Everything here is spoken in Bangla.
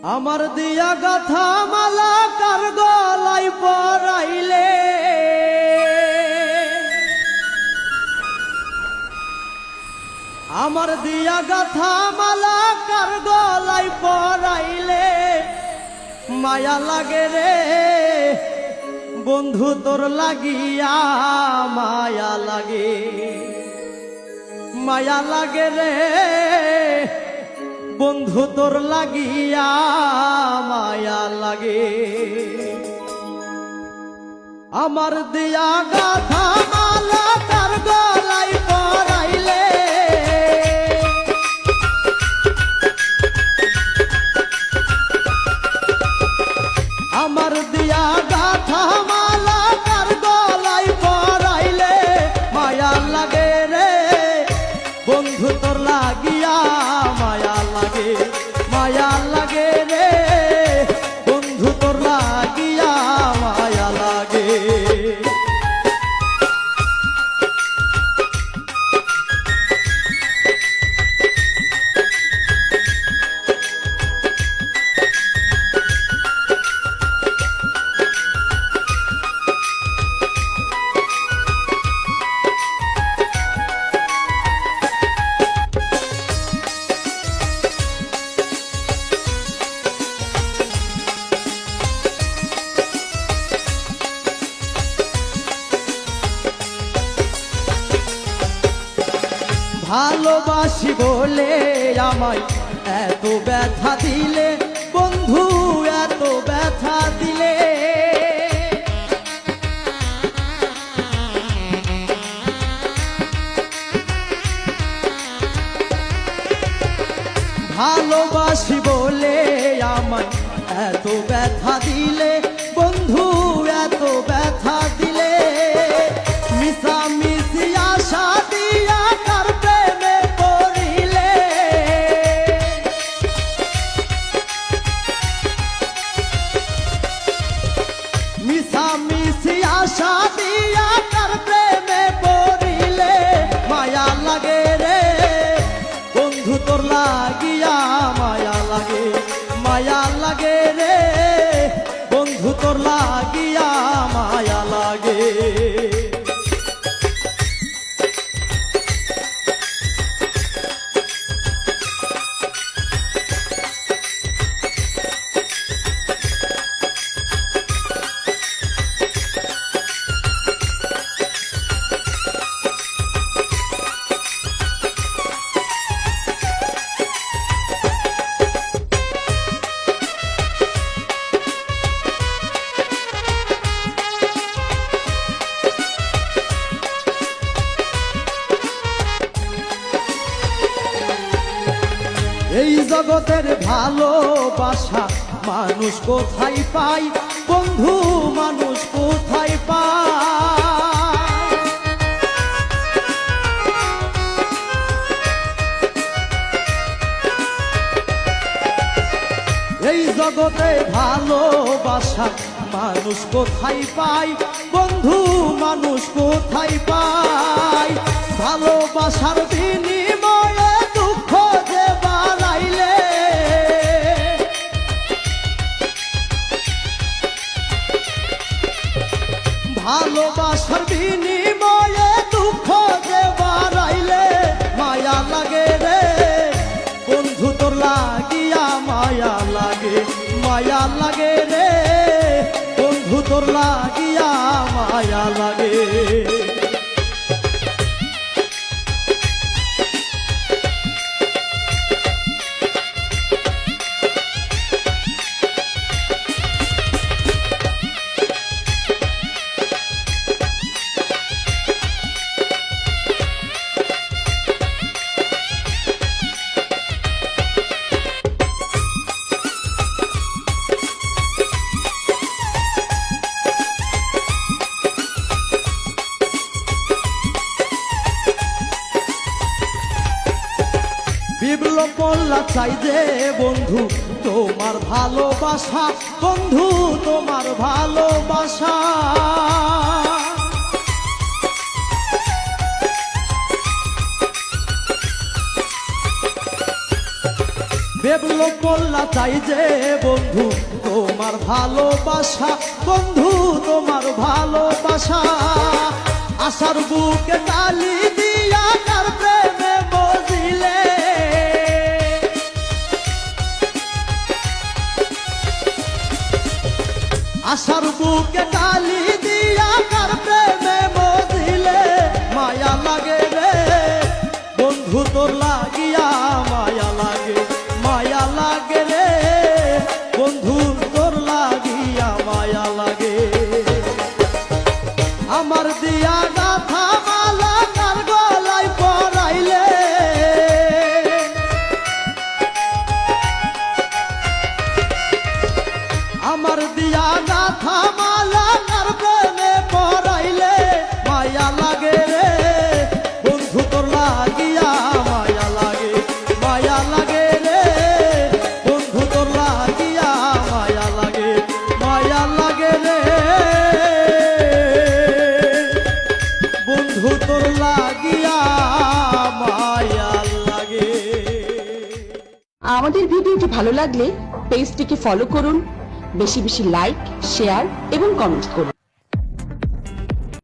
আমার দিয়া গাথা মালা কার গলায় পরাইলে আমার দিয়া গাথা মালা কার গলায় পরাইলে মায়া লাগে রে বন্ধু তোর লাগিয়া মায়া লাগে রে বন্ধু তোর লাগিয়া মায়া লাগে আমার দিয়া গাথা মালা কার গলায় পরাইলে আমার দিয়া গাথা মালা কার গলায় পরাইলে মায়া লাগে রে বন্ধু তোর লাগিয়া মায়া লাগে রে বন্ধু তোর লাগিয়া মায়া লাগে ভালোবাসি বলে আমায় এত ব্যথা দিলে বন্ধু এত ব্যথা দিলে ভালোবাসি বলে আমায় এত ব্যথা দিলে বন্ধু এত ব্যথা দিলে মিশামিশি আশা দিয়া কার প্রেমে পড়িলে মিশামিশি আশা দিয়া কার প্রেমে পড়িলে মায়া লাগে রে বন্ধু তোর লাগিয়া মায়া লাগে রে বন্ধু তোর লাগিয়া মায়া লাগে এই জগতের ভালোবাসা মানুষ কোথায় পায় বন্ধু মানুষ কোথায় পায় এই জগতে ভালোবাসা মানুষ কোথায় পায় বন্ধু মানুষ কোথায় পায় ভালোবাসার বিনিময়ে দুঃখ যে বাড়াইলে ভালোবাসার বিনিময়ে দুঃখ যে বাড়াইলে মায়া লাগে রে বন্ধু তোর লাগিয়া মায়া লাগে রে বন্ধু তোর লাগিয়া মায়া লাগে বিপ্লব মোল্লা চাই যে বন্ধু তোমার ভালোবাসা বন্ধু তোমার ভালোবাসা বেবলো বললা চাই যে বন্ধু তোমার ভালোবাসা, বন্ধু তোমার ভালোবাসা। আশার বুকে কালি দিয়া কার প্রেমে বজিলে, আশার বুকে কালি দিয়া কার প্রেমে বজিলে। মায়া লাগে রে বন্ধু তোর লাগিয়া, মায়া লাগে, মায়া লাগে রে বন্ধু তোর লাগিয়া, মায়া লাগে। আমার দিয়া গাথা মালা কার গলায় পরাইলে, আমার দিয়া গাথা মালা কার প্রেমে পরাইলে। মায়া লাগে রে বন্ধু তোর লাগিয়া, মায়া লাগে, মায়া লাগে রে বন্ধু তোর লাগিয়া, মায়া লাগে, মায়া লাগে রে বন্ধু তোর লাগিয়া, মায়া লাগে। আমাদের ভিডিওটি ভালো লাগলে পেজটিকে ফলো করুন, বেশি বেশি লাইক, শেয়ার এবং কমেন্ট করুন।